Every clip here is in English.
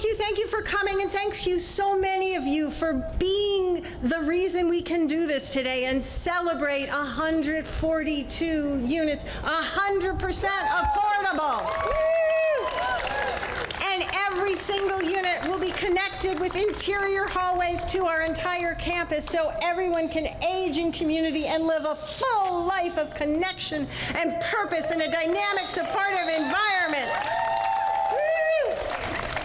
thank you for coming, and thank you so many of you for being the reason we can do this today and celebrate 142 units, 100% affordable. And every single unit will be connected with interior hallways to our entire campus so everyone can age in community and live a full life of connection and purpose in a dynamic, supportive environment.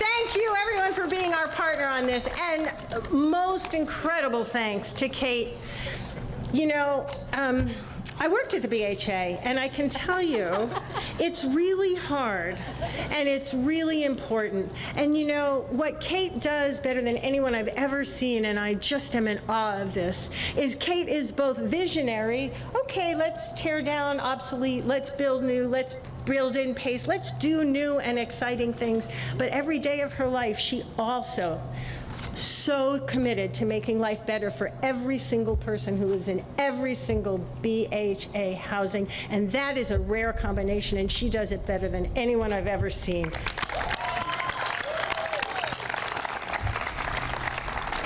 Thank you, everyone, for being our partner on this, and most incredible thanks to Kate. You know, I worked at the BHA, and I can tell you, it's really hard, and it's really important. And you know, what Kate does better than anyone I've ever seen, and I just am in awe of this, is Kate is both visionary, okay, let's tear down obsolete, let's build new, let's build in pace, let's do new and exciting things, but every day of her life, she also so committed to making life better for every single person who lives in every single BHA housing, and that is a rare combination, and she does it better than anyone I've ever seen.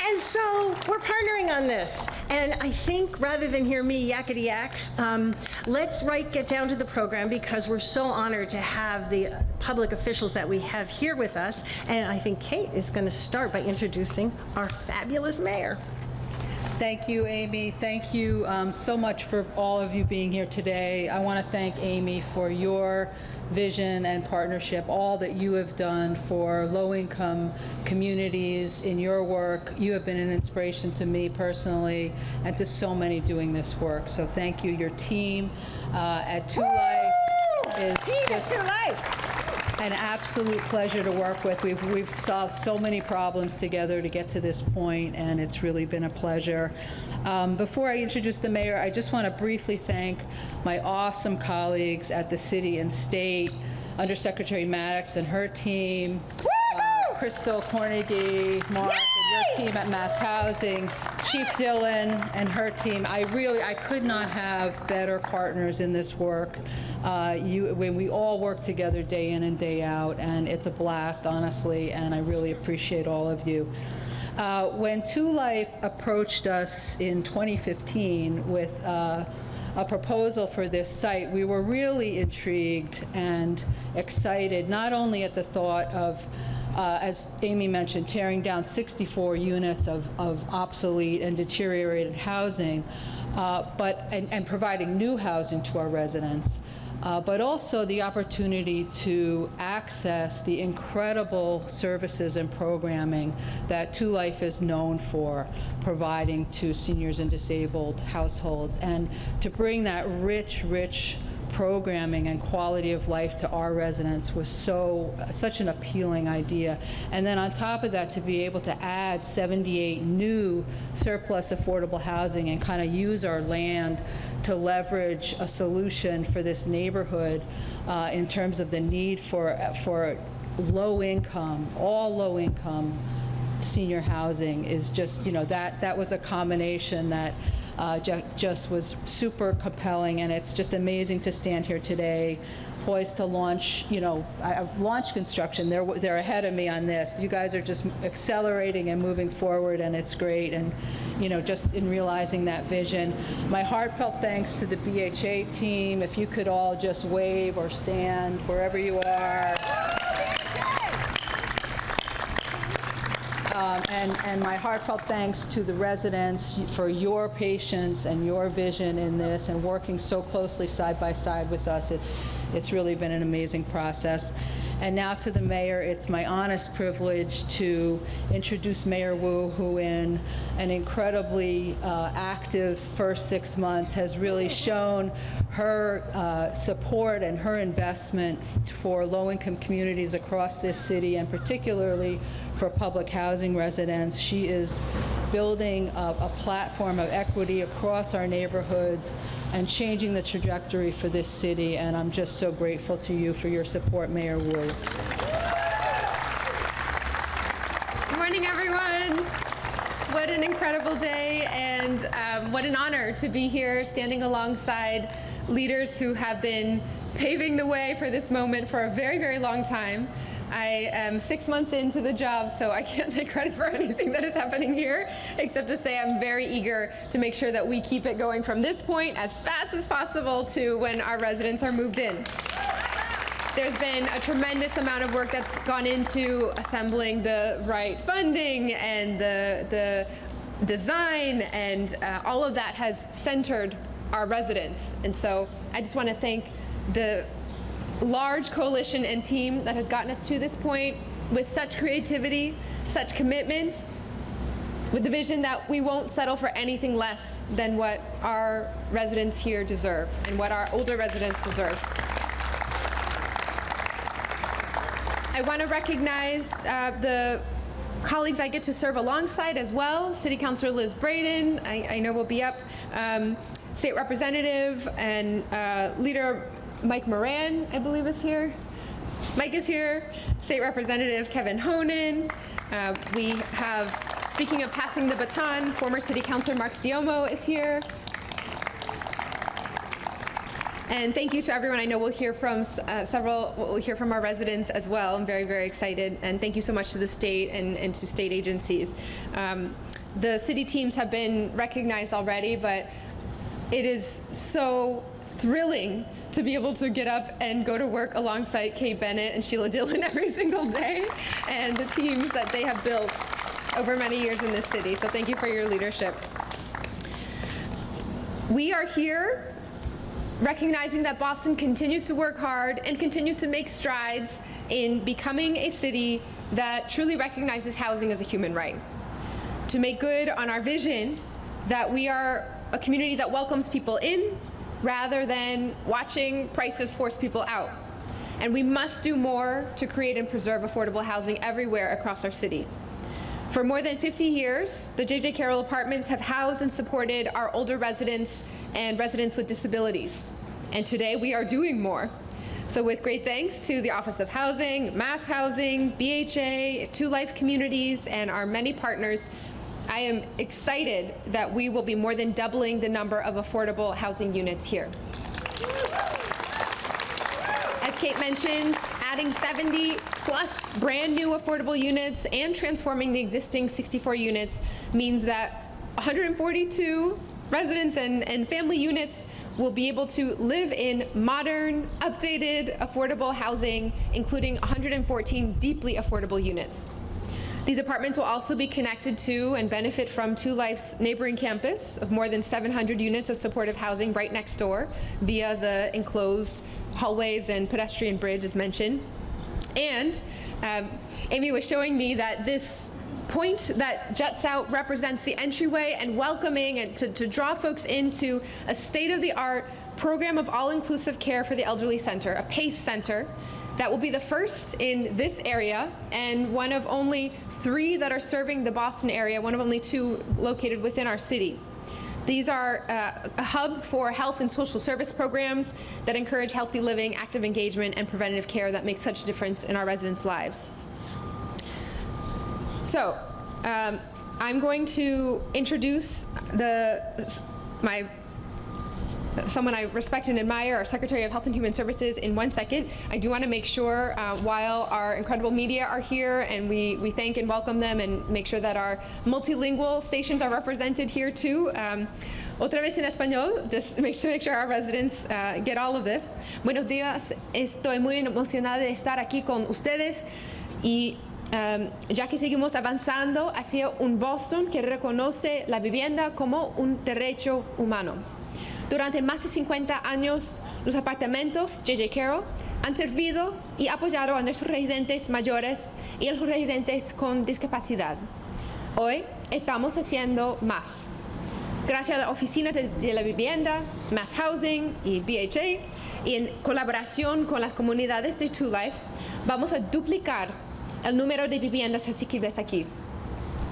And so we're partnering on this, and I think rather than hear me yakety yak, let's get down to the program, because we're so honored to have the public officials that we have here with us, and I think Kate is going to start by introducing our fabulous mayor. Thank you, Amy. Thank you so much for all of you being here today. I want to thank Amy for your vision and partnership, all that you have done for low-income communities in your work. You have been an inspiration to me personally and to so many doing this work. So thank you. Your team at 2 Life is just an absolute pleasure to work with. We've solved so many problems together to get to this point, and it's really been a pleasure. Before I introduce the mayor, I just want to briefly thank my awesome colleagues at the city and state, Undersecretary Maddox and her team, Crystal Cornegie, Mark, and your team at Mass Housing, Chief Dillon and her team. I could not have better partners in this work. When we all work together day in and day out, and it's a blast, honestly, and I really appreciate all of you. When 2 Life approached us in 2015 with a proposal for this site, we were really intrigued and excited, not only at the thought of, as Amy mentioned, tearing down 64 units of obsolete and deteriorated housing, and providing new housing to our residents, but also the opportunity to access the incredible services and programming that 2 Life is known for providing to seniors and disabled households, and to bring that rich programming and quality of life to our residents was such an appealing idea. And then on top of that, to be able to add 78 new surplus affordable housing and kind of use our land to leverage a solution for this neighborhood in terms of the need for low income, all low income senior housing is just, that was a combination that just was super compelling, and it's just amazing to stand here today, poised to launch, launch construction. They're ahead of me on this. You guys are just accelerating and moving forward, and it's great. And, just in realizing that vision, my heartfelt thanks to the BHA team. If you could all just wave or stand wherever you are. And my heartfelt thanks to the residents for your patience and your vision in this, and working so closely side by side with us. It's really been an amazing process. And now to the mayor, it's my honest privilege to introduce Mayor Wu, who in an incredibly active first 6 months has really shown her support and her investment for low-income communities across this city, and particularly for public housing residents. She is building a platform of equity across our neighborhoods and changing the trajectory for this city, and I'm just so grateful to you for your support, Mayor Wu. Good morning, everyone. What an incredible day, and what an honor to be here standing alongside leaders who have been paving the way for this moment for a very, very long time. I am 6 months into the job, so I can't take credit for anything that is happening here, except to say I'm very eager to make sure that we keep it going from this point as fast as possible to when our residents are moved in. There's been a tremendous amount of work that's gone into assembling the right funding and the design, and all of that has centered our residents. And so I just want to thank the large coalition and team that has gotten us to this point with such creativity, such commitment, with the vision that we won't settle for anything less than what our residents here deserve and what our older residents deserve. I want to recognize the colleagues I get to serve alongside as well. City Councilor Liz Brighton, I know will be up. State Representative and Leader Mike Moran, I believe, is here. Mike is here. State Representative Kevin Honan. We have, speaking of passing the baton, former City Councilor Mark Siomo is here. And thank you to everyone. I know we'll hear from we'll hear from our residents as well. I'm very, very excited. And thank you so much to the state and to state agencies. The city teams have been recognized already, but it is so thrilling to be able to get up and go to work alongside Kate Bennett and Sheila Dillon every single day, and the teams that they have built over many years in this city. So thank you for your leadership. We are here recognizing that Boston continues to work hard and continues to make strides in becoming a city that truly recognizes housing as a human right. To make good on our vision that we are a community that welcomes people in rather than watching prices force people out. And we must do more to create and preserve affordable housing everywhere across our city. For more than 50 years, the JJ Carroll apartments have housed and supported our older residents and residents with disabilities. And today we are doing more. So with great thanks to the Office of Housing, Mass Housing, BHA, Two Life Communities, and our many partners, I am excited that we will be more than doubling the number of affordable housing units here. As Kate mentioned, adding 70 plus brand new affordable units and transforming the existing 64 units means that 142 residents and family units will be able to live in modern, updated, affordable housing, including 114 deeply affordable units. These apartments will also be connected to and benefit from Two Life's neighboring campus of more than 700 units of supportive housing right next door via the enclosed hallways and pedestrian bridge as mentioned. And Amy was showing me that this point that juts out represents the entryway and welcoming and to draw folks into a state-of-the-art program of all-inclusive care for the elderly center, a PACE center, that will be the first in this area and one of only 3 that are serving the Boston area, one of only 2 located within our city. These are a hub for health and social service programs that encourage healthy living, active engagement, and preventative care that makes such a difference in our residents' lives. So I'm going to introduce someone I respect and admire, our Secretary of Health and Human Services, in 1 second. I do want to make sure while our incredible media are here, and we thank and welcome them and make sure that our multilingual stations are represented here too. Otra vez en español, just to make sure our residents get all of this. Buenos días, estoy muy emocionada de estar aquí con ustedes y ya que seguimos avanzando hacia un Boston que reconoce la vivienda como un derecho humano. Durante más de 50 años, los apartamentos JJ Carroll han servido y apoyado a nuestros residentes mayores y a los residentes con discapacidad. Hoy estamos haciendo más. Gracias a la Oficina de la Vivienda, Mass Housing y BHA, y en colaboración con las comunidades de Two Life, vamos a duplicar el número de viviendas asequibles aquí.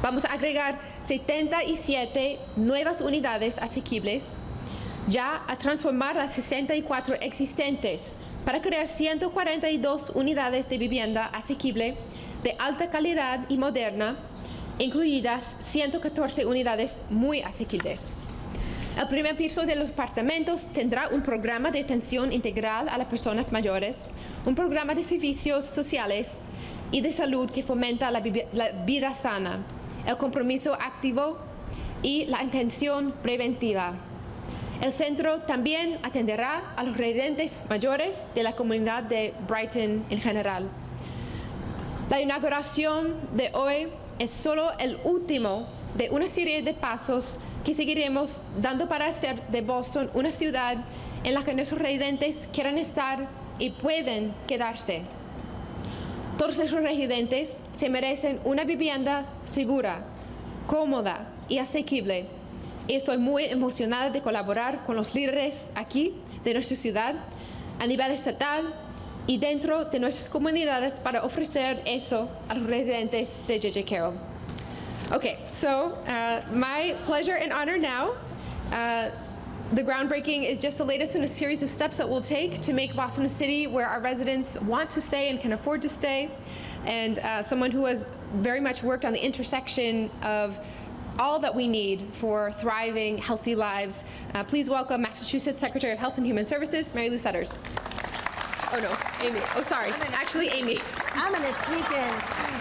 Vamos a agregar 77 nuevas unidades asequibles, ya a transformar las 64 existentes para crear 142 unidades de vivienda asequible de alta calidad y moderna, incluidas 114 unidades muy asequibles. El primer piso de los apartamentos tendrá un programa de atención integral a las personas mayores, un programa de servicios sociales y de salud que fomenta la vida sana, el compromiso activo y la atención preventiva. El centro también atenderá a los residentes mayores de la comunidad de Brighton en general. La inauguración de hoy es solo el último de una serie de pasos que seguiremos dando para hacer de Boston una ciudad en la que nuestros residentes quieran estar y pueden quedarse. Todos nuestros residentes se merecen una vivienda segura, cómoda y asequible. Y estoy muy emocionada de colaborar con los líderes aquí de nuestra ciudad, a nivel estatal y dentro de nuestras comunidades para ofrecer eso a los residentes de JJ Carroll. Okay, so my pleasure and honor now. The groundbreaking is just the latest in a series of steps that we'll take to make Boston a city where our residents want to stay and can afford to stay. And someone who has very much worked on the intersection of all that we need for thriving, healthy lives. Please welcome Massachusetts Secretary of Health and Human Services, Mary Lou Sudders. Oh no, Amy. Oh, sorry. Actually, Amy. I'm going to sneak in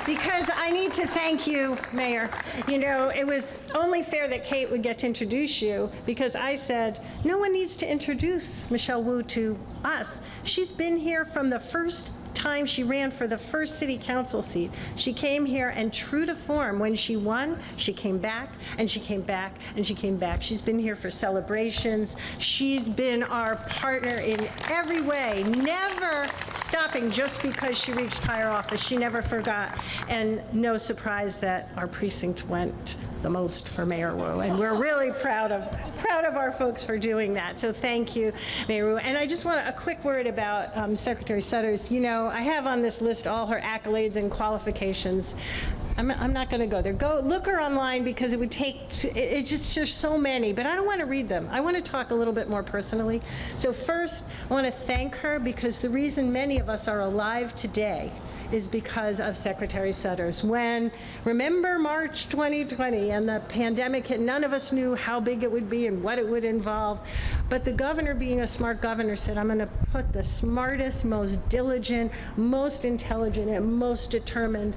because I need to thank you, Mayor. You know, it was only fair that Kate would get to introduce you because I said, no one needs to introduce Michelle Wu to us. She's been here from the first time she ran for the first city council seat. She came here, and true to form, when she won, she came back, and she came back, and she came back. She's been here for celebrations. She's been our partner in every way, never stopping just because she reached higher office. She never forgot. And no surprise that our precinct went the most for Mayor Wu, and we're really proud of our folks for doing that. So thank you, Mayor Wu. And I just want a quick word about Secretary Sudders. You know, I have on this list all her accolades and qualifications. I'm not going to go there. Go look her online because it would take. It's just there's so many, but I don't want to read them. I want to talk a little bit more personally. So first, I want to thank her because the reason many of us are alive today is because of Secretary Sudders. Remember March 2020 and the pandemic hit, none of us knew how big it would be and what it would involve. But the governor, being a smart governor, said, I'm gonna put the smartest, most diligent, most intelligent, and most determined,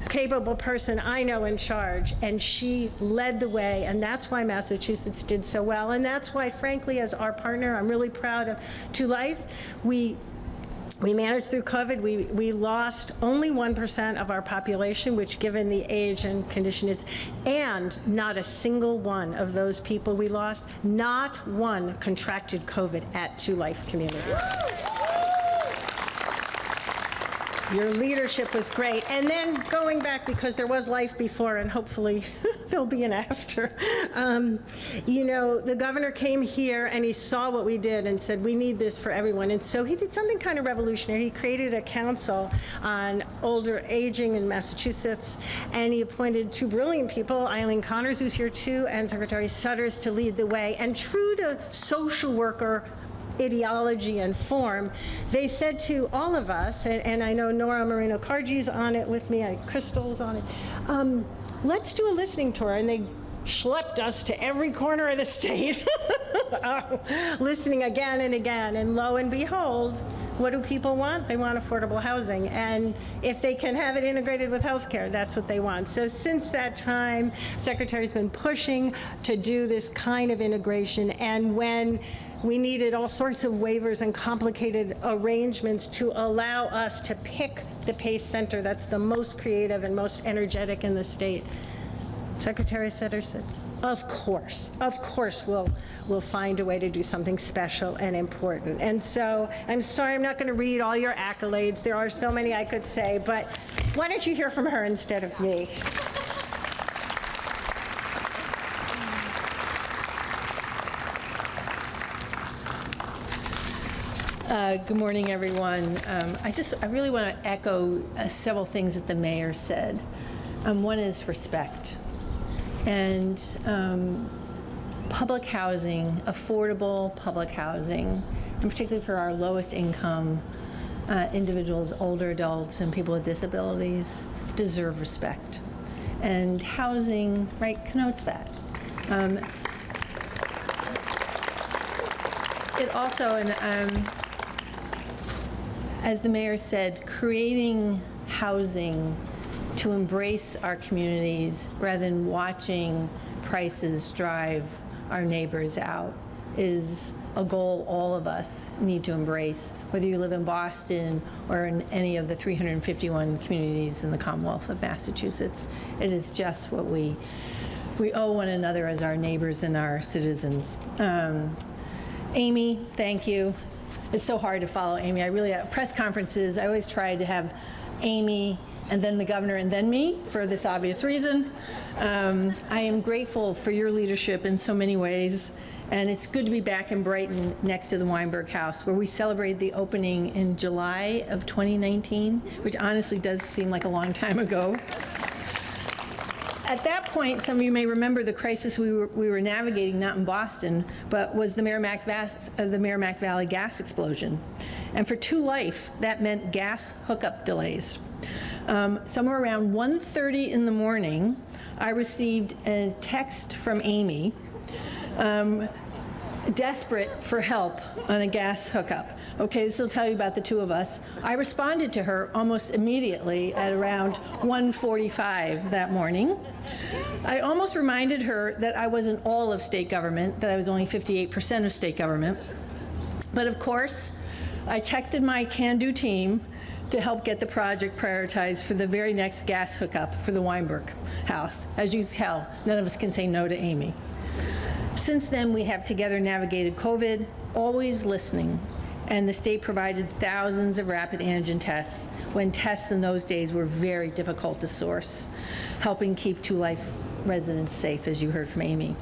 capable person I know in charge. And she led the way, and that's why Massachusetts did so well. And that's why, frankly, as our partner, I'm really proud of To Life. We managed through COVID. We lost only 1% of our population, which given the age and condition is, and not a single one of those people we lost, not one contracted COVID at To Life Communities. Your leadership was great. And then going back, because there was life before and hopefully there'll be an after, you know, the governor came here and he saw what we did and said, we need this for everyone. And so he did something kind of revolutionary. He created a council on older aging in Massachusetts, and he appointed two brilliant people, Eileen Connors, who's here too, and Secretary Sudders to lead the way. And true to social worker ideology and form, they said to all of us, and I know Nora Marino-Cargi's on it with me, Crystal's on it, let's do a listening tour. And they schlepped us to every corner of the state, listening again and again. And lo and behold, what do people want? They want affordable housing. And if they can have it integrated with healthcare, that's what they want. So since that time, Secretary's been pushing to do this kind of integration. And when we needed all sorts of waivers and complicated arrangements to allow us to pick the PACE Center that's the most creative and most energetic in the state, Secretary Sudders said, of course we'll find a way to do something special and important. And so I'm sorry, I'm not going to read all your accolades. There are so many I could say, but why don't you hear from her instead of me? Good morning, everyone. I really want to echo several things that the mayor said. One is respect. And public housing, affordable public housing, and particularly for our lowest income individuals, older adults, and people with disabilities, deserve respect. And housing, right, connotes that. it also, and as the mayor said, creating housing to embrace our communities rather than watching prices drive our neighbors out is a goal all of us need to embrace, whether you live in Boston or in any of the 351 communities in the Commonwealth of Massachusetts. It is just what we owe one another as our neighbors and our citizens. Amy, thank you. It's so hard to follow Amy. I really, at press conferences, I always try to have Amy and then the governor and then me for this obvious reason. I am grateful for your leadership in so many ways. And it's good to be back in Brighton next to the Weinberg House, where we celebrated the opening in July of 2019, which honestly does seem like a long time ago. At that point, some of you may remember the crisis we were navigating, not in Boston, but was the Merrimack Valley gas explosion. And for 2 Life, that meant gas hookup delays. Somewhere around 1:30 in the morning, I received a text from Amy, desperate for help on a gas hookup. Okay, this will tell you about the 2 of us. I responded to her almost immediately at around 1:45 that morning. I almost reminded her that I wasn't all of state government, that I was only 58% of state government. But of course, I texted my can-do team to help get the project prioritized for the very next gas hookup for the Weinberg House. As you can tell, none of us can say no to Amy. Since then, we have together navigated COVID, always listening, and the state provided thousands of rapid antigen tests when tests in those days were very difficult to source, helping keep 2 Life residents safe, as you heard from Amy.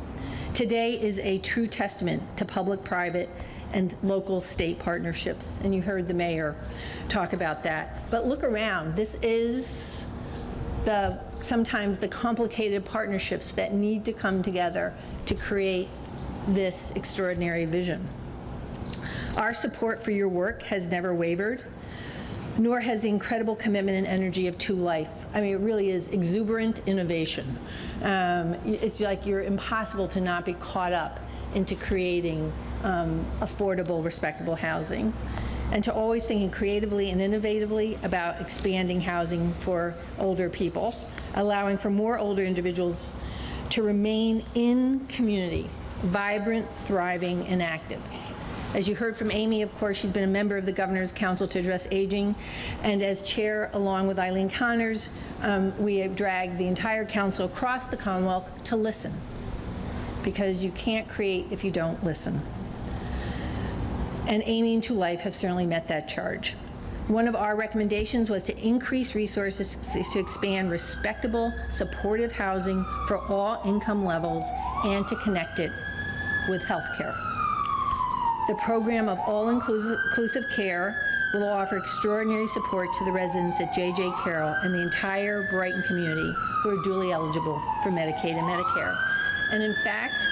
Today is a true testament to public-private and local state partnerships, and you heard the mayor talk about that. But look around. This is sometimes the complicated partnerships that need to come together to create this extraordinary vision. Our support for your work has never wavered, nor has the incredible commitment and energy of 2 Life. I mean, it really is exuberant innovation. It's like you're impossible to not be caught up into creating affordable, respectable housing, and to always thinking creatively and innovatively about expanding housing for older people, allowing for more older individuals to remain in community, vibrant, thriving, and active. As you heard from Amy, of course, she's been a member of the Governor's Council to Address Aging, and as chair, along with Eileen Connors, we have dragged the entire council across the Commonwealth to listen, because you can't create if you don't listen. And Amy and 2 Life have certainly met that charge. One of our recommendations was to increase resources to expand respectable, supportive housing for all income levels and to connect it with health care. The program of all-inclusive care will offer extraordinary support to the residents at JJ Carroll and the entire Brighton community who are duly eligible for Medicaid and Medicare. And in fact,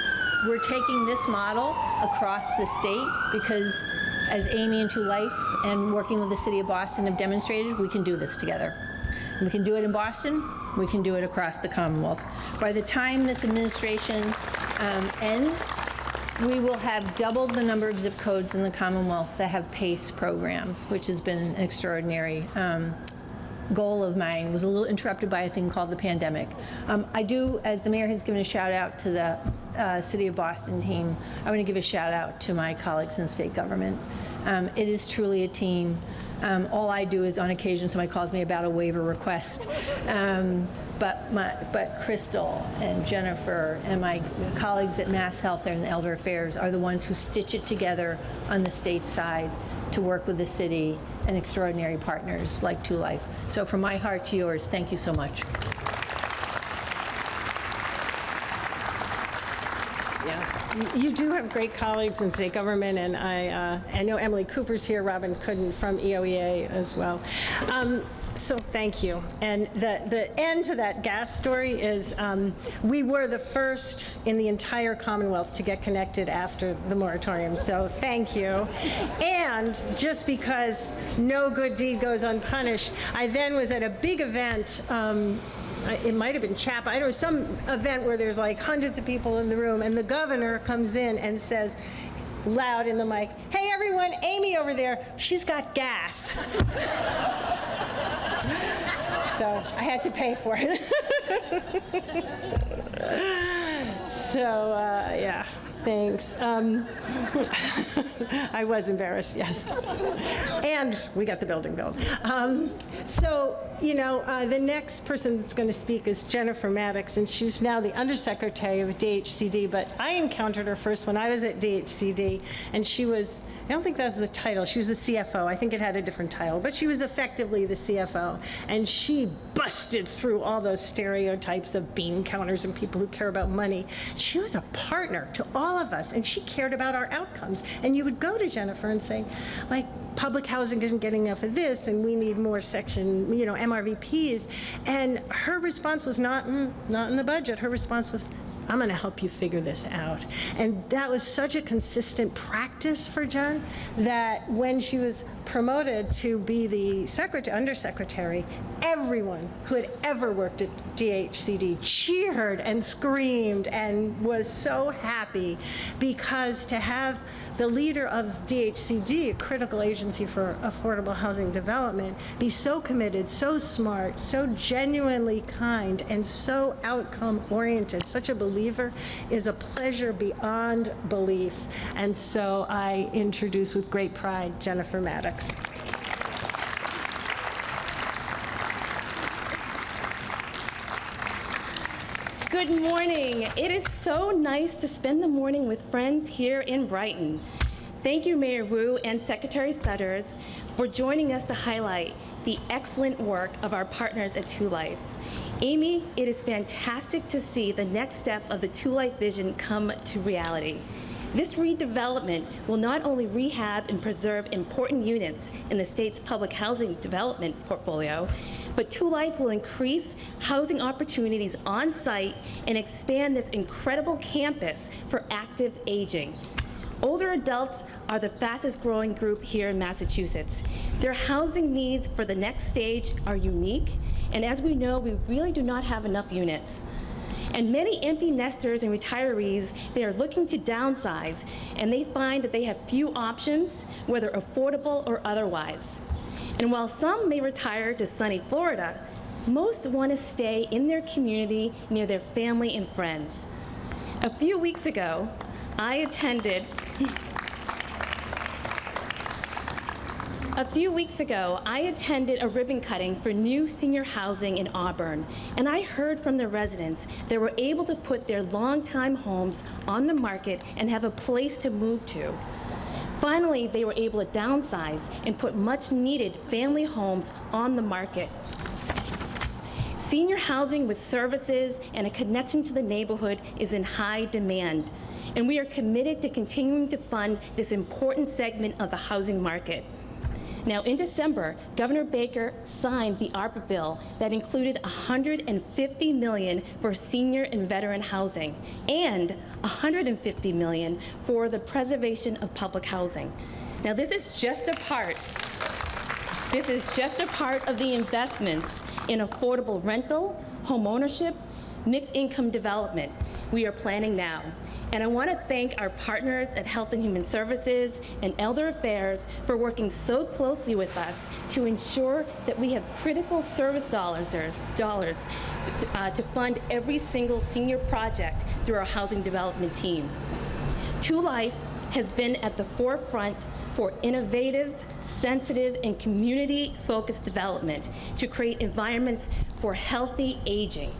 we're taking this model across the state because, as Amy and 2 Life and working with the City of Boston have demonstrated, we can do this together. We can do it in Boston, we can do it across the Commonwealth. By the time this administration ends, we will have doubled the number of zip codes in the Commonwealth that have PACE programs, which has been an extraordinary goal of mine. Was a little interrupted by a thing called the pandemic. I do, as the mayor has given a shout out to the City of Boston team, I want to give a shout out to my colleagues in state government. It is truly a team. All I do is on occasion somebody calls me about a waiver request. But Crystal and Jennifer and my colleagues at Mass Health and Elder Affairs are the ones who stitch it together on the state side to work with the city and extraordinary partners like 2 Life. So from my heart to yours, thank you so much. Yeah, you do have great colleagues in state government, and I know Emily Cooper's here, Robin Cudden from EOEA as well. So thank you. And the end to that gas story is we were the first in the entire Commonwealth to get connected after the moratorium. So thank you. And just because no good deed goes unpunished, I then was at a big event. It might have been CHAP, I don't know, some event where there's like hundreds of people in the room, and the governor comes in and says, loud in the mic, "Hey everyone, Amy over there, she's got gas." So I had to pay for it. So, yeah, thanks. I was embarrassed, yes. And we got the building built. So, you know, the next person that's going to speak is Jennifer Maddox, and she's now the Undersecretary of DHCD, but I encountered her first when I was at DHCD, and she was, I don't think that was the title, she was the CFO. I think it had a different title, but she was effectively the CFO, and she busted through all those stereotypes of bean counters and people who care about money. She was a partner to all of us, and she cared about our outcomes. And you would go to Jennifer and say, like, public housing isn't getting enough of this, and we need more section, you know, MRVPs. And her response was not in the budget. Her response was, "I'm going to help you figure this out." And that was such a consistent practice for Jen that when she was promoted to be the undersecretary, everyone who had ever worked at DHCD cheered and screamed and was so happy, because to have the leader of DHCD, a critical agency for affordable housing development, be so committed, so smart, so genuinely kind, and so outcome-oriented, such a believer, is a pleasure beyond belief. And so I introduce with great pride Jennifer Maddox. Good morning. It is so nice to spend the morning with friends here in Brighton. Thank you, Mayor Wu and Secretary Sutters, for joining us to highlight the excellent work of our partners at 2Life. Amy, it is fantastic to see the next step of the 2Life vision come to reality. This redevelopment will not only rehab and preserve important units in the state's public housing development portfolio, but 2Life will increase housing opportunities on site and expand this incredible campus for active aging. Older adults are the fastest growing group here in Massachusetts. Their housing needs for the next stage are unique, and as we know, we really do not have enough units. And many empty nesters and retirees, they are looking to downsize, and they find that they have few options, whether affordable or otherwise. And while some may retire to sunny Florida, most want to stay in their community near their family and friends. A few weeks ago, I attended a ribbon cutting for new senior housing in Auburn, and I heard from the residents that were able to put their longtime homes on the market and have a place to move to. Finally, they were able to downsize and put much-needed family homes on the market. Senior housing with services and a connection to the neighborhood is in high demand, and we are committed to continuing to fund this important segment of the housing market. Now, in December, Governor Baker signed the ARPA bill that included $150 million for senior and veteran housing and $150 million for the preservation of public housing. Now, this is just a part of the investments in affordable rental, home ownership, mixed income development we are planning now. And I want to thank our partners at Health and Human Services and Elder Affairs for working so closely with us to ensure that we have critical service dollars to fund every single senior project through our housing development team. 2Life has been at the forefront for innovative, sensitive, and community-focused development to create environments for healthy aging.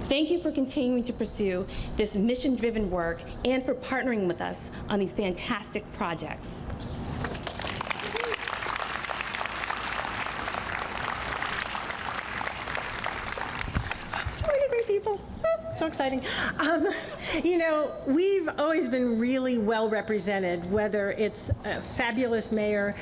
Thank you for continuing to pursue this mission-driven work and for partnering with us on these fantastic projects. So many great people. So exciting. You know, we've always been really well represented, whether it's a fabulous mayor,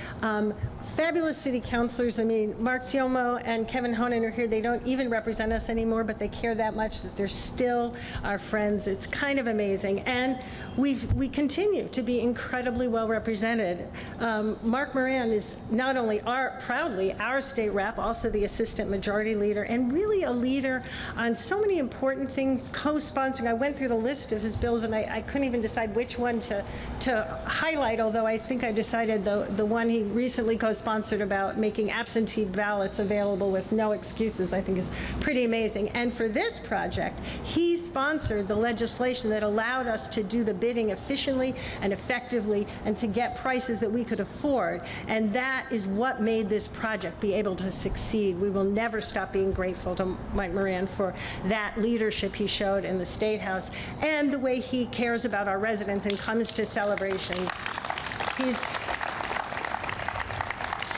fabulous city councilors. I mean, Mark Siomo and Kevin Honan are here. They don't even represent us anymore, but they care that much that they're still our friends. It's kind of amazing. And we continue to be incredibly well represented. Mark Moran is not only proudly our state rep, also the assistant majority leader, and really a leader on so many important things he's co-sponsoring. I went through the list of his bills, and I couldn't even decide which one to highlight, although I think I decided the one he recently co-sponsored about making absentee ballots available with no excuses, I think is pretty amazing. And for this project, he sponsored the legislation that allowed us to do the bidding efficiently and effectively and to get prices that we could afford. And that is what made this project be able to succeed. We will never stop being grateful to Mike Moran for that leadership he showed in the State House and the way he cares about our residents and comes to celebrations. He's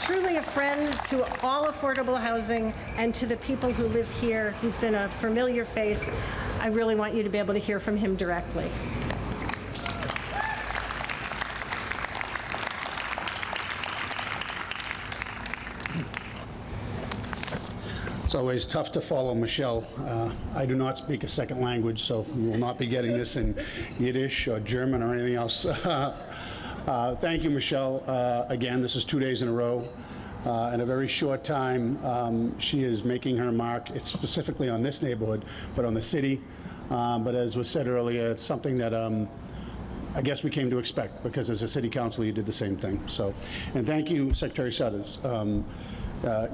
truly a friend to all affordable housing and to the people who live here. He's been a familiar face. I really want you to be able to hear from him directly. It's always tough to follow Michelle. I do not speak a second language, so you will not be getting this in Yiddish or German or anything else. Thank you, Michelle. Again, this is 2 days in a row. In a very short time, she is making her mark. It's specifically on this neighborhood, but on the city. But as was said earlier, it's something that I guess we came to expect, because as a city council, you did the same thing. So, and thank you, Secretary Sutters.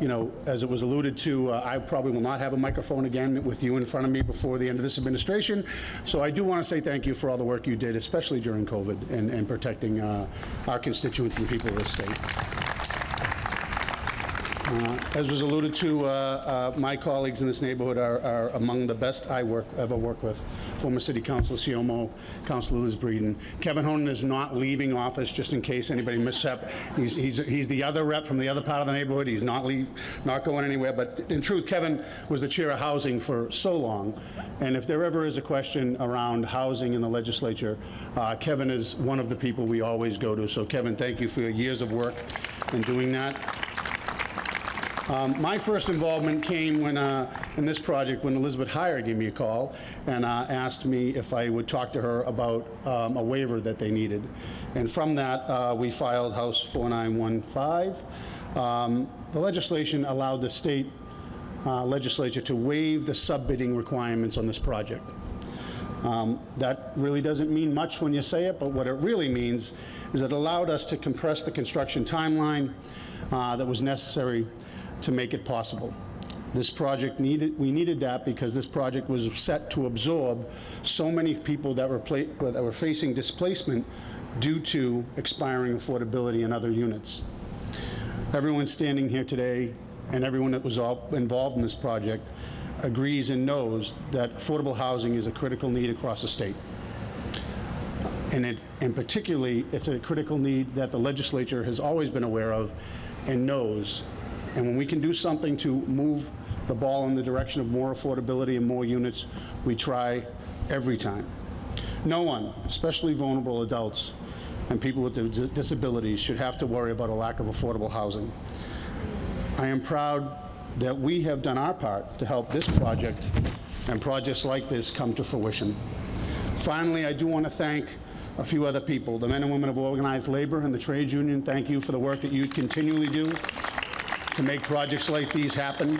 You know, as it was alluded to, I probably will not have a microphone again with you in front of me before the end of this administration. So I do want to say thank you for all the work you did, especially during COVID, and protecting our constituents and people of this state. As was alluded to, my colleagues in this neighborhood are among the best I ever worked with. Former City Councilor Siomo, Councilor Liz Breeden. Kevin Honan is not leaving office, just in case anybody mishap. He's the other rep from the other part of the neighborhood. He's not going anywhere. But in truth, Kevin was the chair of housing for so long. And if there ever is a question around housing in the legislature, Kevin is one of the people we always go to. So Kevin, thank you for your years of work in doing that. My first involvement came when, in this project, when Elizabeth Heyer gave me a call and asked me if I would talk to her about a waiver that they needed. And from that, we filed House 4915. The legislation allowed the state legislature to waive the sub-bidding requirements on this project. That really doesn't mean much when you say it, but what it really means is it allowed us to compress the construction timeline that was necessary to make it possible. This project we needed that because this project was set to absorb so many people that were facing displacement due to expiring affordability in other units. Everyone standing here today and everyone that was involved in this project agrees and knows that affordable housing is a critical need across the state. And particularly, it's a critical need that the legislature has always been aware of and knows. And when we can do something to move the ball in the direction of more affordability and more units, we try every time. No one, especially vulnerable adults and people with disabilities, should have to worry about a lack of affordable housing. I am proud that we have done our part to help this project and projects like this come to fruition. Finally, I do want to thank a few other people, the men and women of organized labor and the trades union. Thank you for the work that you continually do to make projects like these happen.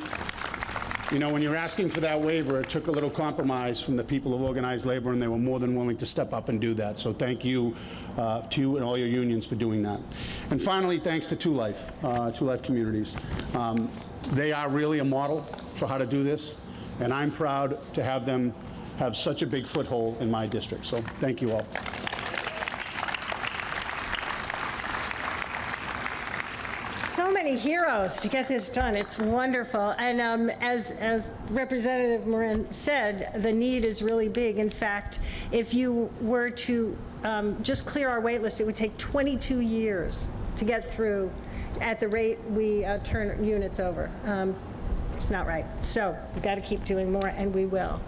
You know, when you're asking for that waiver, it took a little compromise from the people of organized labor, and they were more than willing to step up and do that. So thank you to you and all your unions for doing that. And finally, thanks to Two Life Communities. They are really a model for how to do this, and I'm proud to have them have such a big foothold in my district. So thank you all. So many heroes to get this done. It's wonderful. And as Representative Moran said, the need is really big. In fact, if you were to just clear our wait list, it would take 22 years to get through at the rate we turn units over. It's not right. So we've got to keep doing more, and we will.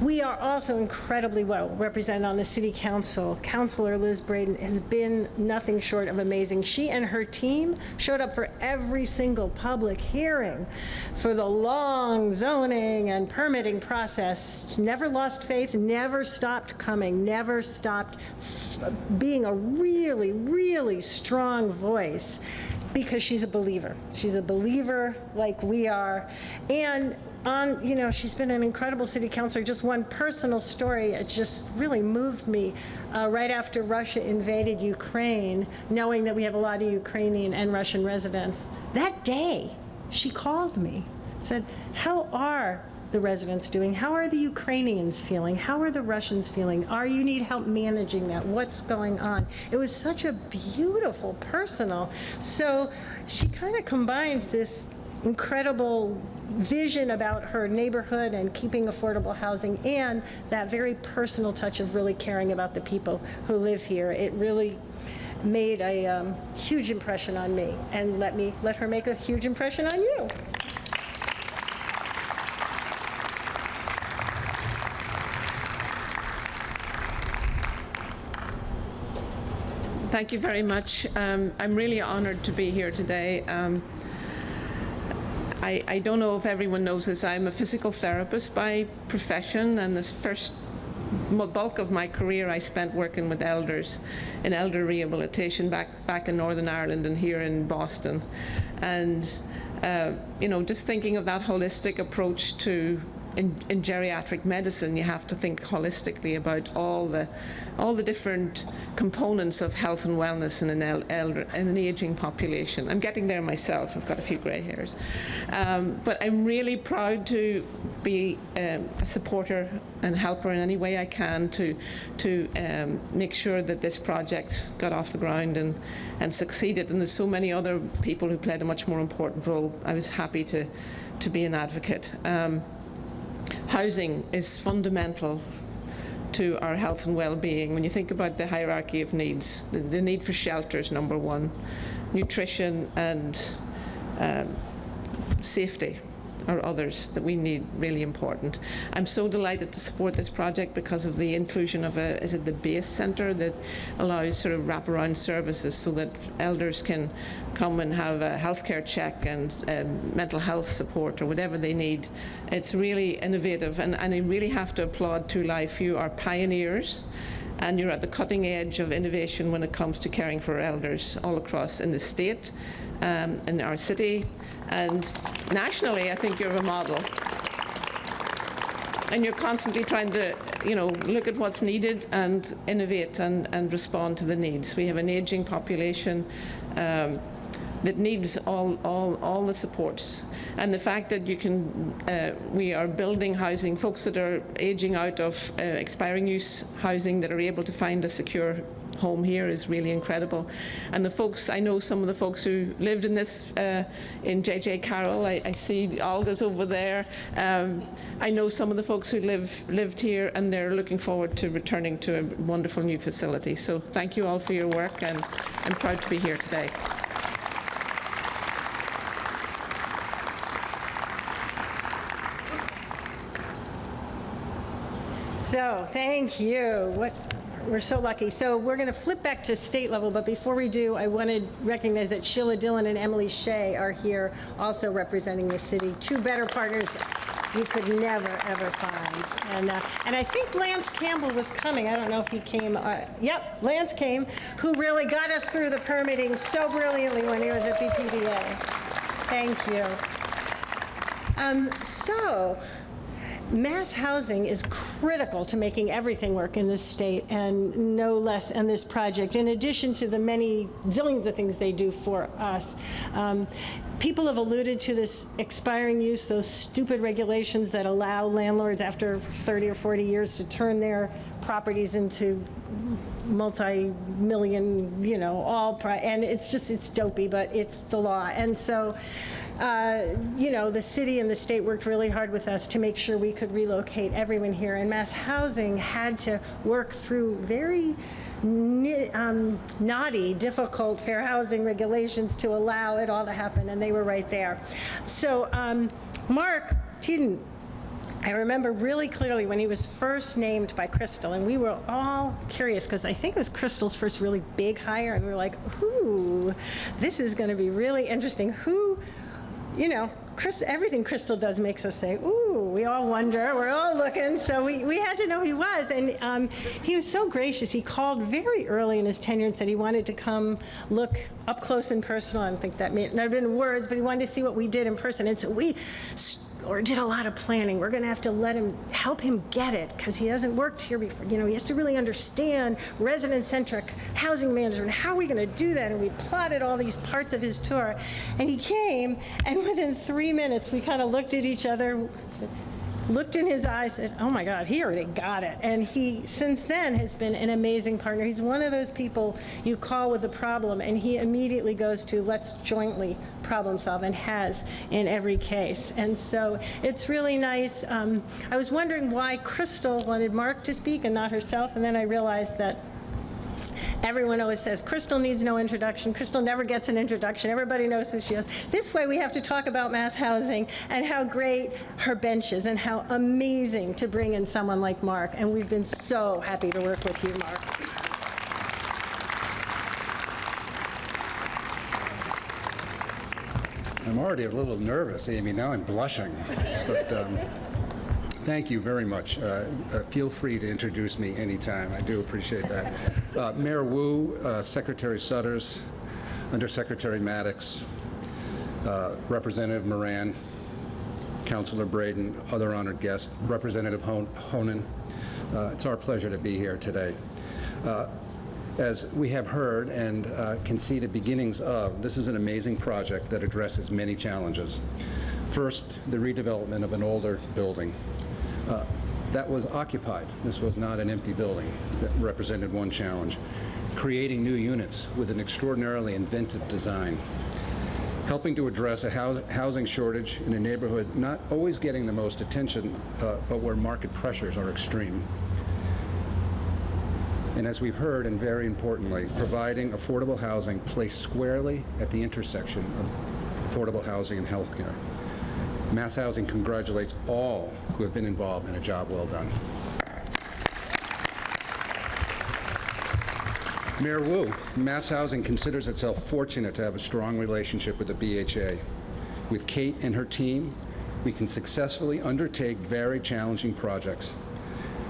We are also incredibly well represented on the City Council. Councilor Liz Breeden has been nothing short of amazing. She and her team showed up for every single public hearing, for the long zoning and permitting process. Never lost faith, never stopped coming, never stopped being a really, really strong voice. because she's a believer. She's a believer like we are. And she's been an incredible city councilor. Just one personal story, it just really moved me. Right after Russia invaded Ukraine, knowing that we have a lot of Ukrainian and Russian residents, that day she called me, said, how are the residents doing? How are the Ukrainians feeling? How are the Russians feeling? You need help managing that? What's going on? It was such a beautiful, personal. So she kind of combines this incredible vision about her neighborhood and keeping affordable housing and that very personal touch of really caring about the people who live here. It really made a huge impression on me, and let her make a huge impression on you. Thank you very much. I'm really honored to be here today. I don't know if everyone knows this. I'm a physical therapist by profession, and the first bulk of my career I spent working with elders in elder rehabilitation back in Northern Ireland and here in Boston. And just thinking of that holistic approach to in geriatric medicine, you have to think holistically about all the different components of health and wellness in an aging population. I'm getting there myself. I've got a few grey hairs, but I'm really proud to be a supporter and helper in any way I can to make sure that this project got off the ground and succeeded. And there's so many other people who played a much more important role. I was happy to be an advocate. Housing is fundamental to our health and well-being. When you think about the hierarchy of needs, the need for shelter is number one, nutrition and safety are others that we need, really important. I'm so delighted to support this project because of the inclusion of the base centre that allows sort of wraparound services so that elders can come and have a healthcare check and mental health support or whatever they need. It's really innovative, and I really have to applaud 2 Life. You are pioneers, and you're at the cutting edge of innovation when it comes to caring for elders all across in the state, in our city, and nationally. I think you're a model. And you're constantly trying to, look at what's needed and innovate and respond to the needs. We have an aging population that needs all the supports. And the fact that we are building housing, folks that are aging out of expiring use housing that are able to find a secure home here is really incredible. And the folks, I know some of the folks who lived in this, in JJ Carroll, I see Olga's over there. I know some of the folks who lived here, and they're looking forward to returning to a wonderful new facility. So thank you all for your work, and I'm proud to be here today. So, thank you. We're so lucky. So we're going to flip back to state level, but before we do, I want to recognize that Sheila Dillon and Emily Shea are here also representing the city. 2 better partners you could never, ever find. And I think Lance Campbell was coming. I don't know if he came. Yep, Lance came, who really got us through the permitting so brilliantly when he was at BPDA. Thank you. So, mass housing is critical to making everything work in this state, and no less in this project, in addition to the many zillions of things they do for us. People have alluded to this expiring use, those stupid regulations that allow landlords after 30 or 40 years to turn their properties into multi-million, and it's dopey, but it's the law. And so, the city and the state worked really hard with us to make sure we could relocate everyone here. And mass housing had to work through very naughty, difficult fair housing regulations to allow it all to happen, and they were right there. So Mark Teeden, I remember really clearly when he was first named by Crystal, and we were all curious because I think it was Crystal's first really big hire, and we were like, ooh, this is going to be really interesting. Everything Crystal does makes us say, ooh, We all wonder. We're all looking. So we had to know who he was. And he was so gracious. He called very early in his tenure and said he wanted to come look up close and personal. I don't think that may not have been words, but he wanted to see what we did in person. And so we did a lot of planning. We're going to have to help him get it, because he hasn't worked here before. You know, he has to really understand resident-centric housing management. How are we going to do that? And we plotted all these parts of his tour. And he came, and within 3 minutes, we kind of looked at each other, looked in his eyes, said, oh my God, he already got it. And he, since then, has been an amazing partner. He's one of those people you call with a problem, and he immediately goes to, let's jointly problem solve, and has in every case. And so it's really nice. I was wondering why Crystal wanted Mark to speak and not herself, and then I realized that everyone always says, Crystal needs no introduction. Crystal never gets an introduction. Everybody knows who she is. This way we have to talk about mass housing and how great her bench is and how amazing to bring in someone like Mark. And we've been so happy to work with you, Mark. I'm already a little nervous, Amy. Now I'm blushing. But thank you very much. Feel free to introduce me anytime. I do appreciate that. Mayor Wu, Secretary Sutters, Undersecretary Maddox, Representative Moran, Councilor Braden, other honored guests, Representative Honan. It's our pleasure to be here today. As we have heard and can see the beginnings of, this is an amazing project that addresses many challenges. First, the redevelopment of an older building that was occupied. This was not an empty building. That represented one challenge. Creating new units with an extraordinarily inventive design. Helping to address a housing shortage in a neighborhood not always getting the most attention, but where market pressures are extreme. And as we've heard, and very importantly, providing affordable housing placed squarely at the intersection of affordable housing and healthcare. Mass Housing congratulates all who have been involved in a job well done. Mayor Wu, Mass Housing considers itself fortunate to have a strong relationship with the BHA. With Kate and her team, we can successfully undertake very challenging projects.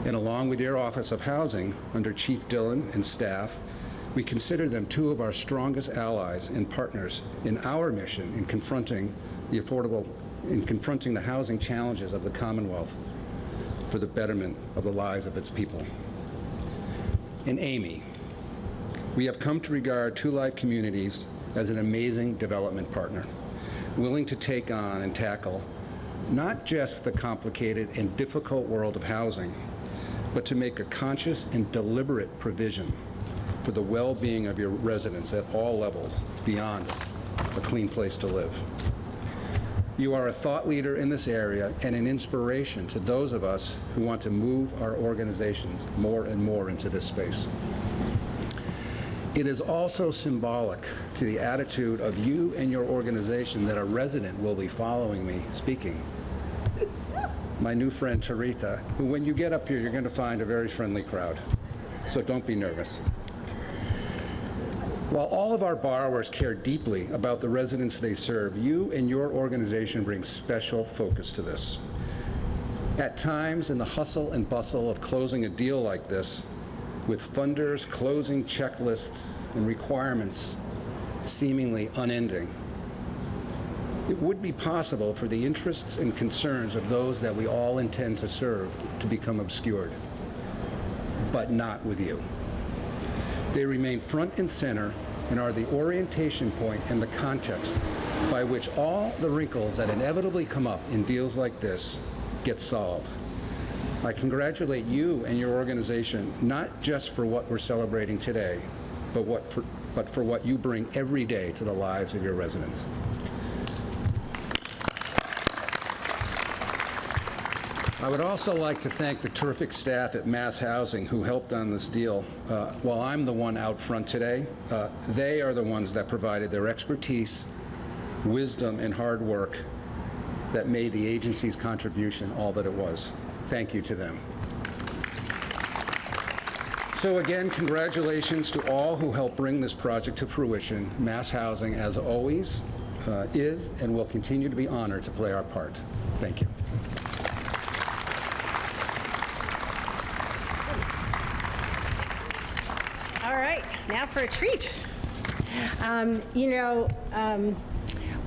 And along with your Office of Housing, under Chief Dillon and staff, we consider them two of our strongest allies and partners in our mission in confronting the housing challenges of the Commonwealth for the betterment of the lives of its people. And Amy, we have come to regard Two Life Communities as an amazing development partner, willing to take on and tackle not just the complicated and difficult world of housing, but to make a conscious and deliberate provision for the well-being of your residents at all levels beyond a clean place to live. You are a thought leader in this area and an inspiration to those of us who want to move our organizations more and more into this space. It is also symbolic to the attitude of you and your organization that a resident will be following me speaking. My new friend, Tarita, who when you get up here, you're going to find a very friendly crowd. So don't be nervous. While all of our borrowers care deeply about the residents they serve, you and your organization bring special focus to this. At times, in the hustle and bustle of closing a deal like this, with funders closing checklists and requirements seemingly unending, it would be possible for the interests and concerns of those that we all intend to serve to become obscured, but not with you. They remain front and center and are the orientation point and the context by which all the wrinkles that inevitably come up in deals like this get solved. I congratulate you and your organization, not just for what we're celebrating today, but for what you bring every day to the lives of your residents. I would also like to thank the terrific staff at Mass Housing who helped on this deal. While I'm the one out front today, they are the ones that provided their expertise, wisdom, and hard work that made the agency's contribution all that it was. Thank you to them. So again, congratulations to all who helped bring this project to fruition. Mass Housing, as always, is and will continue to be honored to play our part. Thank you. right, now for a treat.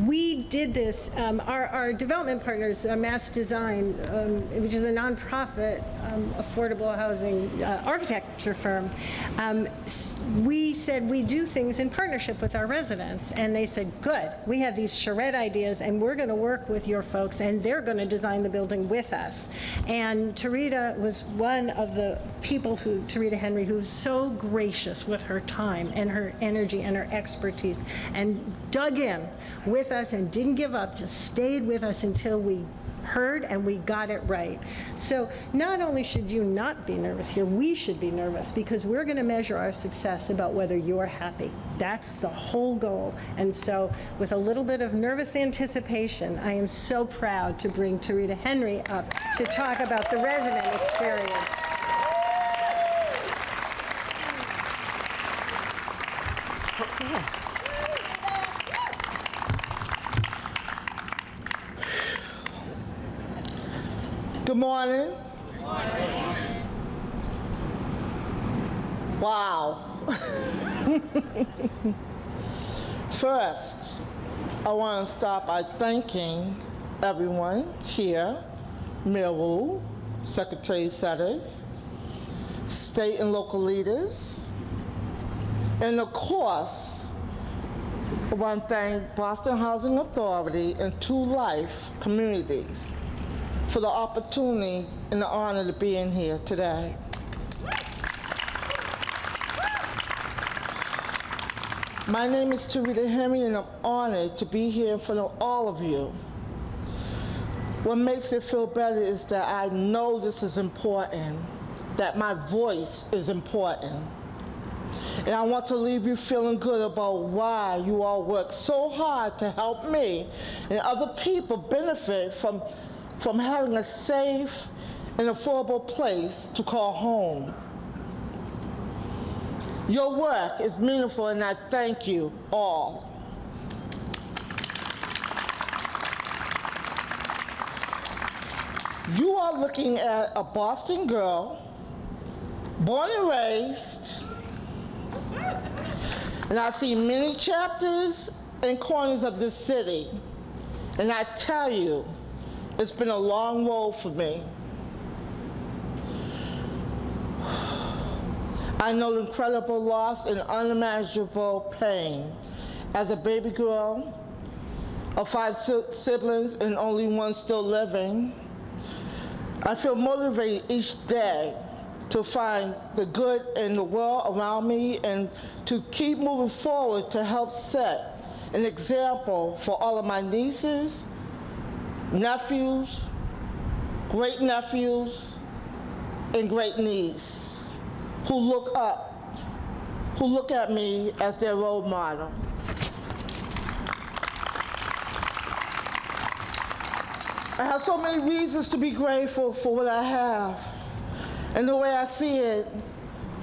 We did this, our development partners, Mass Design, which is a nonprofit affordable housing architecture firm, we said we do things in partnership with our residents. And they said, good, we have these charrette ideas and we're going to work with your folks and they're going to design the building with us. And Tarita was one of the people Tarita Henry, who's so gracious with her time and her energy and her expertise, and dug in with us and didn't give up, just stayed with us until we heard and we got it right. So not only should you not be nervous here, we should be nervous, because we're going to measure our success about whether you're happy. That's the whole goal. And so with a little bit of nervous anticipation, I am so proud to bring Tarita Henry up to talk about the resident experience. Good morning. Good morning. Wow. First, I want to start by thanking everyone here, Mayor Wu, Secretary Setters, state and local leaders, and of course, I want to thank Boston Housing Authority and Two Life Communities for the opportunity and the honor to be in here today. My name is Tarita Henry, and I'm honored to be here in front of all of you. What makes it feel better is that I know this is important, that my voice is important. And I want to leave you feeling good about why you all work so hard to help me and other people benefit from having a safe and affordable place to call home. Your work is meaningful, and I thank you all. You are looking at a Boston girl, born and raised, and I see many chapters and corners of this city, and I tell you, it's been a long road for me. I know the incredible loss and unimaginable pain. As a baby girl of 5 siblings and only one still living, I feel motivated each day to find the good in the world around me and to keep moving forward to help set an example for all of my nieces, nephews, great-nephews, and great-niece who look at me as their role model. I have so many reasons to be grateful for what I have. And the way I see it,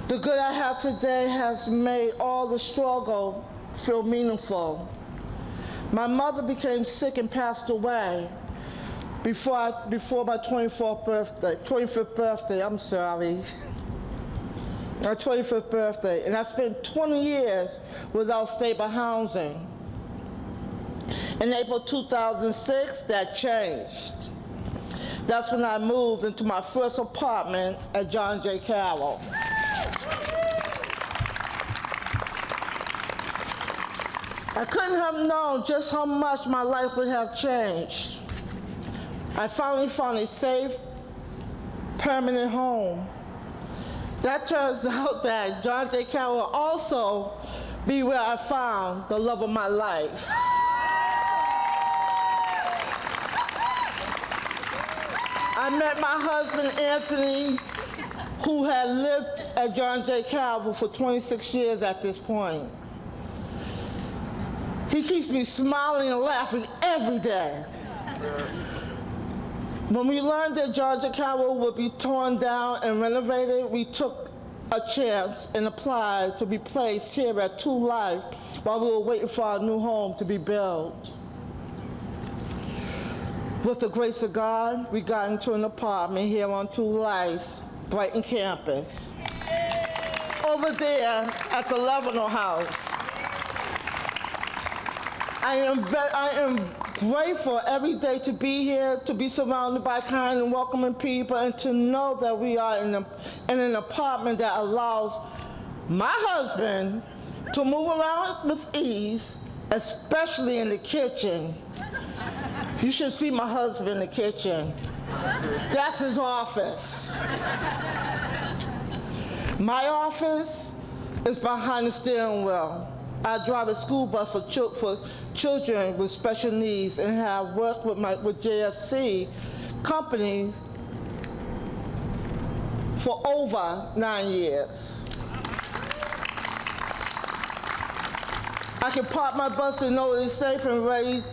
the good I have today has made all the struggle feel meaningful. My mother became sick and passed away before my 25th birthday, I'm sorry. My 25th birthday, and I spent 20 years without stable housing. In April 2006, that changed. That's when I moved into my first apartment at JJ Carroll. I couldn't have known just how much my life would have changed. I finally found a safe, permanent home. That turns out that JJ Carroll will also be where I found the love of my life. I met my husband, Anthony, who had lived at JJ Carroll for 26 years at this point. He keeps me smiling and laughing every day. When we learned that JJ Carroll would be torn down and renovated, we took a chance and applied to be placed here at Two Life while we were waiting for our new home to be built. With the grace of God, we got into an apartment here on Two Life's Brighton campus. Over there, at the Lebanon House. I am grateful every day to be here, to be surrounded by kind and welcoming people, and to know that we are in an apartment that allows my husband to move around with ease, especially in the kitchen. You should see my husband in the kitchen. That's his office. My office is behind the steering wheel. I drive a school bus for children with special needs and have worked with JSC company for over 9 years. I can park my bus and know it's safe and ready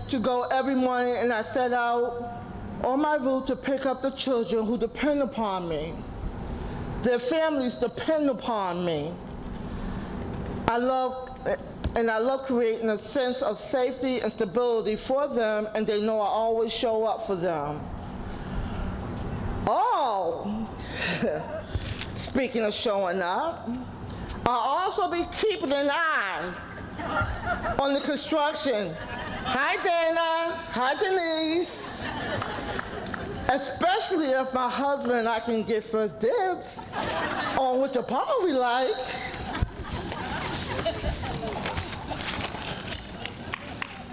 to go every morning, and I set out on my route to pick up the children who depend upon me. Their families depend upon me. I love creating a sense of safety and stability for them, and they know I always show up for them. Oh, speaking of showing up, I'll also be keeping an eye on the construction. Hi, Dana. Hi, Denise. Especially if my husband and I can get first dibs on which apartment we like.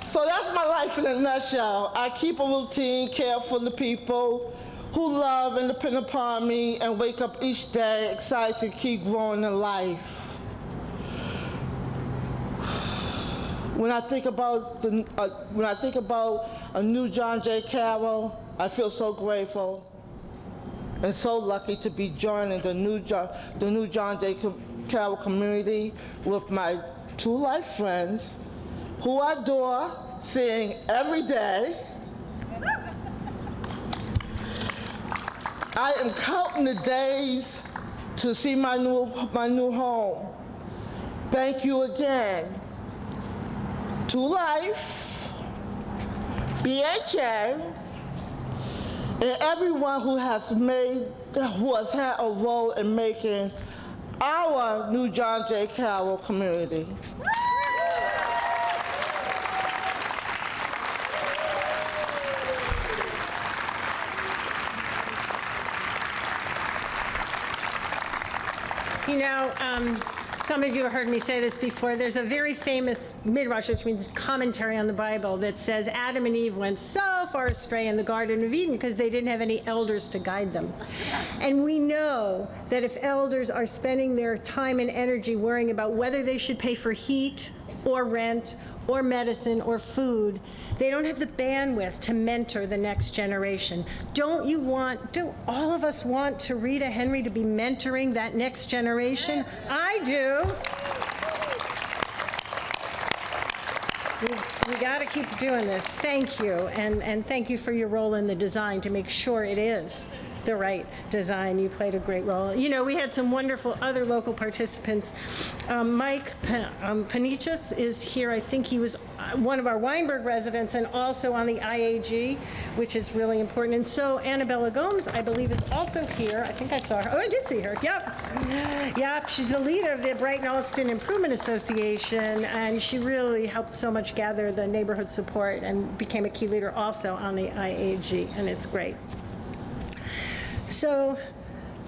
So that's my life in a nutshell. I keep a routine, care for the people who love and depend upon me, and wake up each day excited to keep growing in life. When I think about a new John J. Carroll, I feel so grateful and so lucky to be joining the new John J. Carroll community with my 2 life friends, who I adore seeing every day. I am counting the days to see my new home. Thank you again to Life, BHA, and everyone who has had a role in making our new John J. Carroll community. You know, some of you have heard me say this before. There's a very famous midrash, which means commentary on the Bible, that says Adam and Eve went so far astray in the Garden of Eden because they didn't have any elders to guide them. And we know that if elders are spending their time and energy worrying about whether they should pay for heat or rent or medicine or food, they don't have the bandwidth to mentor the next generation. Don't all of us want Tarita Henry to be mentoring that next generation? I do. We got to keep doing this. Thank you, and thank you for your role in the design to make sure it is the right design. You played a great role. You know, we had some wonderful other local participants. Mike Panichas is here. I think he was one of our Weinberg residents and also on the IAG, which is really important. And so Annabella Gomes, I believe, is also here. I think I saw her. Oh, I did see her. Yep. She's the leader of the Brighton Alston Improvement Association, and she really helped so much gather the neighborhood support and became a key leader also on the IAG, and it's great. So